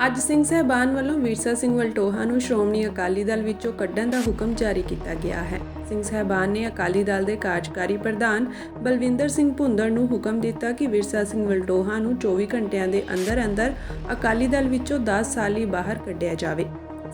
ਅੱਜ ਸਿੰਘ ਸਾਹਿਬਾਨ ਵੱਲੋਂ ਵਿਰਸਾ ਸਿੰਘ ਵਲਟੋਹਾ ਨੂੰ ਸ਼੍ਰੋਮਣੀ ਅਕਾਲੀ ਦਲ ਵਿੱਚੋਂ ਕੱਢਣ ਦਾ ਹੁਕਮ ਜਾਰੀ ਕੀਤਾ ਗਿਆ ਹੈ। ਸਿੰਘ ਸਾਹਿਬਾਨ ਨੇ ਅਕਾਲੀ ਦਲ ਦੇ ਕਾਰਜਕਾਰੀ ਪ੍ਰਧਾਨ ਬਲਵਿੰਦਰ ਸਿੰਘ ਭੁੰਦੜ ਨੂੰ ਹੁਕਮ ਦਿੱਤਾ ਕਿ ਵਿਰਸਾ ਸਿੰਘ ਵਲਟੋਹਾ ਨੂੰ 24 ਘੰਟਿਆਂ ਦੇ ਅੰਦਰ ਅਕਾਲੀ ਦਲ ਵਿੱਚੋਂ 10 ਸਾਲ ਲਈ ਬਾਹਰ ਕੱਢਿਆ ਜਾਵੇ।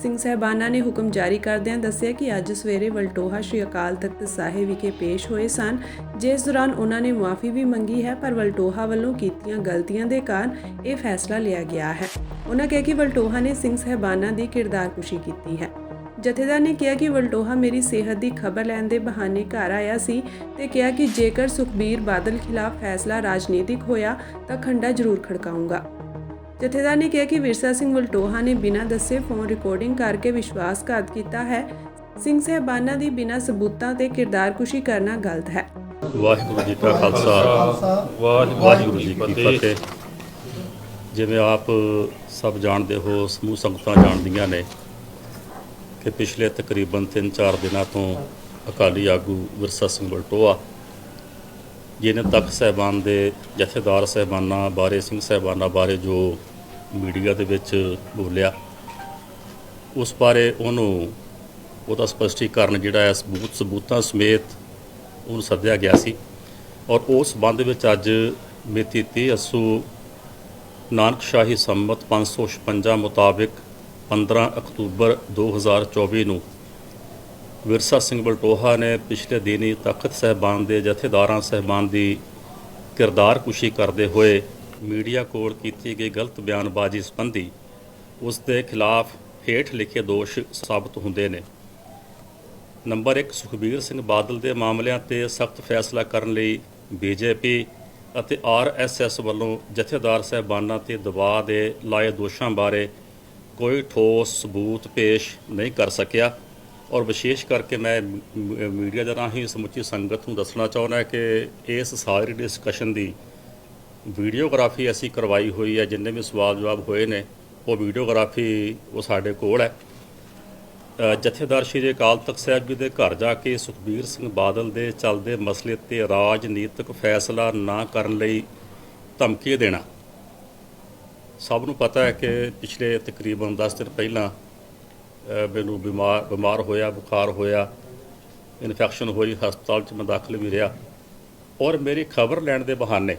ਸਿੰਘ ਸਾਹਿਬਾਨਾਂ ਨੇ ਹੁਕਮ ਜਾਰੀ ਕਰਦਿਆਂ ਦੱਸਿਆ ਕਿ ਅੱਜ ਸਵੇਰੇ ਵਲਟੋਹਾ ਸ਼੍ਰੀ ਅਕਾਲ ਤਖਤ ਸਾਹਿਬ ਵਿਖੇ ਪੇਸ਼ ਹੋਏ ਸਨ, ਜਿਸ ਦੌਰਾਨ ਉਹਨਾਂ ਨੇ ਮੁਆਫੀ ਵੀ ਮੰਗੀ ਹੈ, ਪਰ ਵਲਟੋਹਾ ਵੱਲੋਂ ਕੀਤੀਆਂ ਗਲਤੀਆਂ ਦੇ ਕਾਰਨ ਇਹ ਫੈਸਲਾ ਲਿਆ ਗਿਆ ਹੈ। ਉਹਨਾਂ ਕਿਹਾ ਕਿ ਵਲਟੋਹਾ ਨੇ ਸਿੰਘ ਸਾਹਿਬਾਨਾਂ ਦੀ ਕਿਰਦਾਰਕੁਸ਼ੀ ਕੀਤੀ ਹੈ। ਜਥੇਦਾਰ ਨੇ ਕਿਹਾ ਕਿ ਵਲਟੋਹਾ ਮੇਰੀ ਸਿਹਤ ਦੀ ਖਬਰ ਲੈਣ ਦੇ ਬਹਾਨੇ ਘਰ ਆਇਆ ਸੀ ਤੇ ਕਿਹਾ ਕਿ ਜੇਕਰ ਸੁਖਬੀਰ ਬਾਦਲ ਖਿਲਾਫ ਫੈਸਲਾ ਰਾਜਨੀਤਿਕ ਹੋਇਆ ਤਾਂ ਖੰਡਾ ਜ਼ਰੂਰ ਖੜਕਾਊਂਗਾ। ਜਥੇਦਾਰ ਨੇ ਕਿਹਾ ਕਿ ਵਿਰਸਾ ਸਿੰਘ ਵਲਟੋਹਾ ਨੇ ਬਿਨਾਂ ਦੱਸੇ ਫੋਨ ਰਿਕਾਰਡਿੰਗ ਕਰਕੇ ਵਿਸ਼ਵਾਸਘਾਤ ਕੀਤਾ ਹੈ। ਸਿੰਘ ਸਾਹਿਬਾਨਾਂ ਦੀ ਬਿਨਾਂ ਸਬੂਤਾਂ ਤੇ ਕਿਰਦਾਰਕੁਸ਼ੀ ਕਰਨਾ ਗਲਤ ਹੈ। ਵਾਹਿਗੁਰੂ ਜੀ ਕਾ ਖਾਲਸਾ ਵਾਹਿਗੁਰੂ ਜੀ ਕੀ ਫਤਿਹ। ਜਿਵੇਂ ਆਪ ਸਭ ਜਾਣਦੇ ਹੋ, ਸਮੂਹ ਸੰਗਤਾਂ ਜਾਣਦੀਆਂ ਨੇ ਕਿ ਪਿਛਲੇ ਤਕਰੀਬਨ 3-4 ਦਿਨਾਂ ਤੋਂ ਅਕਾਲੀ ਆਗੂ ਵਿਰਸਾ ਸਿੰਘ ਵਲਟੋਹਾ ਜਿਹਨੇ ਤਖਤ ਸਾਹਿਬਾਨ ਦੇ ਜਥੇਦਾਰ ਸਾਹਿਬਾਨਾਂ ਬਾਰੇ, ਸਿੰਘ ਸਾਹਿਬਾਨਾਂ ਬਾਰੇ ਜੋ ਮੀਡੀਆ ਦੇ ਵਿੱਚ ਬੋਲਿਆ, ਉਸ ਬਾਰੇ ਉਹਦਾ ਸਪਸ਼ਟੀਕਰਨ ਜਿਹੜਾ ਹੈ ਸਬੂਤਾਂ ਸਮੇਤ ਉਹਨੂੰ ਸੱਦਿਆ ਗਿਆ ਸੀ। ਔਰ ਉਸ ਸੰਬੰਧ ਵਿੱਚ ਅੱਜ ਮਿਤੀ 30 ਅੱਸੂ ਨਾਨਕਸ਼ਾਹੀ ਸੰਮਤ 556 ਮੁਤਾਬਿਕ 15 ਅਕਤੂਬਰ 2024 ਨੂੰ ਵਿਰਸਾ ਸਿੰਘ ਵਲਟੋਹਾ ਨੇ ਪਿਛਲੇ ਦਿਨੀ ਤਖਤ ਸਾਹਿਬਾਨ ਦੇ ਜਥੇਦਾਰਾਂ ਸਾਹਿਬਾਨ ਦੀ ਕਿਰਦਾਰਕੁਸ਼ੀ ਕਰਦੇ ਹੋਏ ਮੀਡੀਆ ਕੋਲ ਕੀਤੀ ਗਈ ਗਲਤ ਬਿਆਨਬਾਜ਼ੀ ਸੰਬੰਧੀ ਉਸ ਦੇ ਖਿਲਾਫ ਹੇਠ ਲਿਖੇ ਦੋਸ਼ ਸਾਬਤ ਹੁੰਦੇ ਨੇ। ਨੰਬਰ 1, ਸੁਖਬੀਰ ਸਿੰਘ ਬਾਦਲ ਦੇ ਮਾਮਲਿਆਂ ਤੇ ਸਖਤ ਫੈਸਲਾ ਕਰਨ ਲਈ ਬੀਜੇਪੀ ਅਤੇ RSS ਵੱਲੋਂ ਜਥੇਦਾਰ ਸਾਹਿਬਾਨਾਂ ਤੇ ਦਬਾਅ ਦੇ ਲਾਏ ਦੋਸ਼ਾਂ ਬਾਰੇ ਕੋਈ ਠੋਸ ਸਬੂਤ ਪੇਸ਼ ਨਹੀਂ ਕਰ ਸਕਿਆ। ਔਰ ਵਿਸ਼ੇਸ਼ ਕਰਕੇ ਮੈਂ ਮੀਡੀਆ ਦੇ ਰਾਹੀਂ ਸਮੁੱਚੀ ਸੰਗਤ ਨੂੰ ਦੱਸਣਾ ਚਾਹੁੰਦਾ ਕਿ ਇਸ ਸਾਰੀ ਡਿਸਕਸ਼ਨ ਦੀ ਵੀਡੀਓਗ੍ਰਾਫੀ ਅਸੀਂ ਕਰਵਾਈ ਹੋਈ ਹੈ। ਜਿੰਨੇ ਵੀ ਸਵਾਲ ਜਵਾਬ ਹੋਏ ਨੇ ਉਹ ਵੀਡੀਓਗ੍ਰਾਫੀ ਉਹ ਸਾਡੇ ਕੋਲ ਹੈ। ਜਥੇਦਾਰ ਸ਼੍ਰੀ ਅਕਾਲ ਤਖਤ ਸਾਹਿਬ ਜੀ ਦੇ ਘਰ ਜਾ ਕੇ ਸੁਖਬੀਰ ਸਿੰਘ ਬਾਦਲ ਦੇ ਚੱਲਦੇ ਮਸਲੇ ਤੇ ਰਾਜਨੀਤਿਕ ਫੈਸਲਾ ਨਾ ਕਰਨ ਲਈ ਧਮਕੀ ਦੇਣਾ, ਸਭ ਨੂੰ ਪਤਾ ਹੈ ਕਿ ਪਿਛਲੇ ਤਕਰੀਬਨ 10 ਦਿਨ ਪਹਿਲਾਂ ਮੈਨੂੰ ਬਿਮਾਰ ਹੋਇਆ, ਬੁਖਾਰ ਹੋਇਆ, ਇਨਫੈਕਸ਼ਨ ਹੋਈ, ਹਸਪਤਾਲ 'ਚ ਮੈਂ ਦਾਖਲ ਵੀ ਰਿਹਾ। ਔਰ ਮੇਰੀ ਖਬਰ ਲੈਣ ਦੇ ਬਹਾਨੇ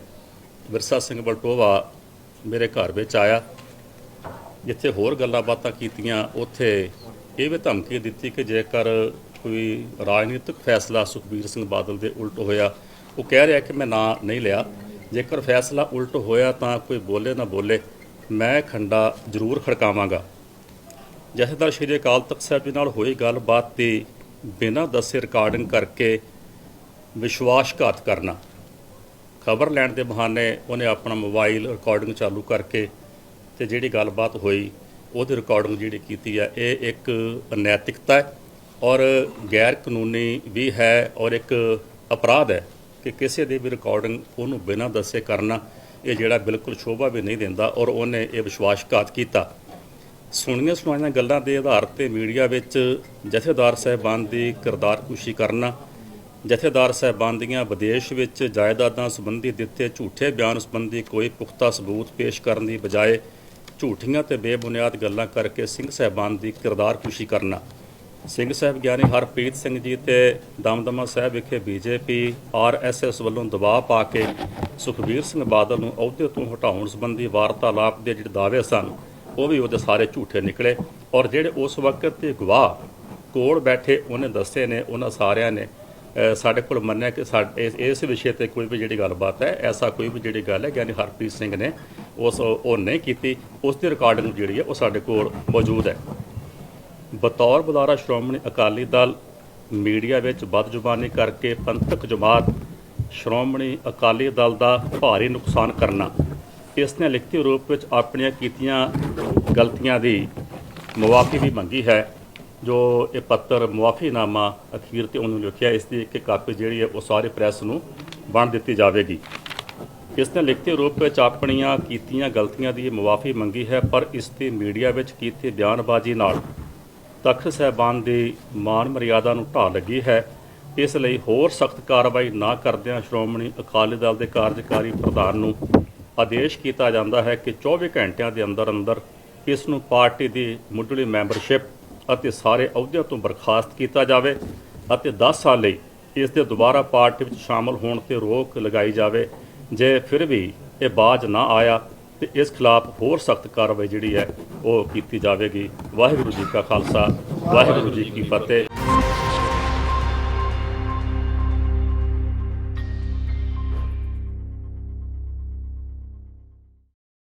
ਵਿਰਸਾ ਸਿੰਘ ਵਲਟੋਹਾ ਮੇਰੇ ਘਰ ਵਿੱਚ ਆਇਆ। ਜਿੱਥੇ ਹੋਰ ਗੱਲਾਂ ਬਾਤਾਂ ਕੀਤੀਆਂ, ਉੱਥੇ ਇਹ ਵੀ ਧਮਕੀ ਦਿੱਤੀ ਕਿ ਜੇਕਰ ਕੋਈ ਰਾਜਨੀਤਿਕ ਫੈਸਲਾ ਸੁਖਬੀਰ ਸਿੰਘ ਬਾਦਲ ਦੇ ਉਲਟ ਹੋਇਆ, ਉਹ ਕਹਿ ਰਿਹਾ ਕਿ ਮੈਂ ਨਾਂ ਨਹੀਂ ਲਿਆ, ਜੇਕਰ ਫੈਸਲਾ ਉਲਟ ਹੋਇਆ ਤਾਂ ਕੋਈ ਬੋਲੇ ਨਾ ਬੋਲੇ, ਮੈਂ ਖੰਡਾ ਜ਼ਰੂਰ ਖੜਕਾਵਾਂਗਾ। ਜਥੇਦਾਰ ਸ਼੍ਰੀ ਅਕਾਲ ਤਖਤ ਸਾਹਿਬ ਜੀ ਨਾਲ ਹੋਈ ਗੱਲਬਾਤ ਦੀ ਬਿਨਾਂ ਦੱਸੇ ਰਿਕਾਰਡਿੰਗ ਕਰਕੇ ਵਿਸ਼ਵਾਸਘਾਤ ਕਰਨਾ, ਖਬਰ ਲੈਣ ਦੇ ਬਹਾਨੇ ਉਹਨੇ ਆਪਣਾ ਮੋਬਾਈਲ ਰਿਕਾਰਡਿੰਗ ਚਾਲੂ ਕਰਕੇ ਤੇ ਜਿਹੜੀ ਗੱਲਬਾਤ ਹੋਈ ਉਹਦੀ ਰਿਕਾਰਡਿੰਗ ਜਿਹੜੀ ਕੀਤੀ ਹੈ, ਇਹ ਇੱਕ ਅਨੈਤਿਕਤਾ ਹੈ ਔਰ ਗੈਰ ਕਾਨੂੰਨੀ ਵੀ ਹੈ ਔਰ ਇੱਕ ਅਪਰਾਧ ਹੈ ਕਿ ਕਿਸੇ ਦੀ ਵੀ ਰਿਕਾਰਡਿੰਗ ਉਹਨੂੰ ਬਿਨਾਂ ਦੱਸੇ ਕਰਨਾ, ਇਹ ਜਿਹੜਾ ਬਿਲਕੁਲ ਸ਼ੋਭਾ ਵੀ ਨਹੀਂ ਦਿੰਦਾ। ਔਰ ਉਹਨੇ ਇਹ ਵਿਸ਼ਵਾਸਘਾਤ ਕੀਤਾ। ਸੁਣੀਆਂ ਸੁਣਾਈਆਂ ਗੱਲਾਂ ਦੇ ਆਧਾਰ 'ਤੇ ਮੀਡੀਆ ਵਿੱਚ ਜਥੇਦਾਰ ਸਾਹਿਬਾਨ ਦੀ ਕਿਰਦਾਰਕੁਸ਼ੀ ਕਰਨਾ, ਜਥੇਦਾਰ ਸਾਹਿਬਾਨ ਦੀਆਂ ਵਿਦੇਸ਼ ਵਿੱਚ ਜਾਇਦਾਦਾਂ ਸੰਬੰਧੀ ਦਿੱਤੇ ਝੂਠੇ ਬਿਆਨ ਸੰਬੰਧੀ ਕੋਈ ਪੁਖਤਾ ਸਬੂਤ ਪੇਸ਼ ਕਰਨ ਦੀ ਬਜਾਏ ਝੂਠੀਆਂ ਤੇ ਬੇਬੁਨਿਆਦ ਗੱਲਾਂ ਕਰਕੇ ਸਿੰਘ ਸਾਹਿਬਾਨ ਦੀ ਕਿਰਦਾਰਕੁਸ਼ੀ ਕਰਨਾ, ਸਿੰਘ ਸਾਹਿਬ ਗਿਆਨੀ ਹਰਪ੍ਰੀਤ ਸਿੰਘ ਜੀ ਤੇ ਦਮਦਮਾ ਸਾਹਿਬ ਵਿਖੇ ਬੀਜੇਪੀ RSS ਵੱਲੋਂ ਦਬਾਅ ਪਾ ਕੇ ਸੁਖਬੀਰ ਸਿੰਘ ਬਾਦਲ ਨੂੰ ਅਹੁਦੇ ਤੋਂ ਹਟਾਉਣ ਸੰਬੰਧੀ ਵਾਰਤਾਲਾਪ ਦੇ ਜਿਹੜੇ ਦਾਅਵੇ ਸਨ, ਉਹ ਵੀ ਉਹਦੇ ਸਾਰੇ ਝੂਠੇ ਨਿਕਲੇ। ਔਰ ਜਿਹੜੇ ਉਸ ਵਕਤ ਦੇ ਗਵਾਹ ਕੋਲ ਬੈਠੇ ਉਹਨੇ ਦੱਸੇ ਨੇ, ਉਹਨਾਂ ਸਾਰਿਆਂ ਨੇ ਸਾਡੇ ਕੋਲ ਮੰਨਿਆ ਕਿ ਇਸ ਵਿਸ਼ੇ 'ਤੇ ਕੋਈ ਵੀ ਜਿਹੜੀ ਗੱਲਬਾਤ ਹੈ, ਐਸਾ ਕੋਈ ਵੀ ਜਿਹੜੀ ਗੱਲ ਹੈ ਗਿਆਨੀ ਹਰਪ੍ਰੀਤ ਸਿੰਘ ਨੇ ਉਹ ਨਹੀਂ ਕੀਤੀ। ਉਸ ਦੀ ਰਿਕਾਰਡਿੰਗ ਜਿਹੜੀ ਹੈ ਉਹ ਸਾਡੇ ਕੋਲ ਮੌਜੂਦ ਹੈ। ਬਤੌਰ ਬੁਲਾਰਾ ਸ਼੍ਰੋਮਣੀ ਅਕਾਲੀ ਦਲ ਮੀਡੀਆ ਵਿੱਚ ਬਦਜ਼ੁਬਾਨੀ ਕਰਕੇ ਪੰਥਕ ਜਮਾਤ ਸ਼੍ਰੋਮਣੀ ਅਕਾਲੀ ਦਲ ਦਾ ਭਾਰੀ ਨੁਕਸਾਨ ਕਰਨਾ, ਇਸ ਨੇ ਲਿਖਤੀ ਰੂਪ ਵਿੱਚ ਆਪਣੀਆਂ ਕੀਤੀਆਂ ਗਲਤੀਆਂ ਦੀ ਮੁਆਫੀ ਵੀ ਮੰਗੀ ਹੈ। ਜੋ ਇਹ ਪੱਤਰ ਮੁਆਫੀਨਾਮਾ ਅਖੀਰ 'ਤੇ ਉਹਨੂੰ ਲਿਖਿਆ, ਇਸ ਦੀ ਇੱਕ ਕਾਪੀ ਜਿਹੜੀ ਹੈ ਉਹ ਸਾਰੀ ਪ੍ਰੈਸ ਨੂੰ ਵੰਡ ਦਿੱਤੀ ਜਾਵੇਗੀ। ਇਸ ਨੇ ਲਿਖਤੀ ਰੂਪ ਵਿੱਚ ਆਪਣੀਆਂ ਕੀਤੀਆਂ ਗਲਤੀਆਂ ਦੀ ਮੁਆਫੀ ਮੰਗੀ ਹੈ, ਪਰ ਇਸ ਦੀ ਮੀਡੀਆ ਵਿੱਚ ਕੀਤੀ ਬਿਆਨਬਾਜ਼ੀ ਨਾਲ ਤਖਤ ਸਾਹਿਬਾਨ ਦੀ ਮਾਨ ਮਰਿਆਦਾ ਨੂੰ ਢਾਹ ਲੱਗੀ ਹੈ। ਇਸ ਲਈ ਹੋਰ ਸਖਤ ਕਾਰਵਾਈ ਨਾ ਕਰਦਿਆਂ ਸ਼੍ਰੋਮਣੀ ਅਕਾਲੀ ਦਲ ਦੇ ਕਾਰਜਕਾਰੀ ਪ੍ਰਧਾਨ ਨੂੰ ਆਦੇਸ਼ ਕੀਤਾ ਜਾਂਦਾ ਹੈ ਕਿ 24 ਘੰਟਿਆਂ ਦੇ ਅੰਦਰ ਇਸ ਨੂੰ ਪਾਰਟੀ ਦੀ ਮੁੱਢਲੀ ਮੈਂਬਰਸ਼ਿਪ ਅਤੇ ਸਾਰੇ ਅਹੁਦਿਆਂ ਤੋਂ ਬਰਖਾਸਤ ਕੀਤਾ ਜਾਵੇ ਅਤੇ 10 ਸਾਲ ਲਈ ਇਸ ਦੇ ਦੁਬਾਰਾ ਪਾਰਟੀ ਵਿੱਚ ਸ਼ਾਮਲ ਹੋਣ ਤੇ ਰੋਕ ਲਗਾਈ ਜਾਵੇ। ਜੇ ਫਿਰ ਵੀ ਇਹ ਬਾਜ਼ ਨਾ ਆਇਆ ਤੇ ਇਸ ਖਿਲਾਫ ਹੋਰ ਸਖਤ ਕਾਰਵਾਈ ਜਿਹੜੀ ਹੈ ਉਹ ਕੀਤੀ ਜਾਵੇਗੀ। ਵਾਹਿਗੁਰੂ ਜੀ ਕਾ ਖਾਲਸਾ, ਵਾਹਿਗੁਰੂ ਜੀ ਕੀ ਫਤਿਹ।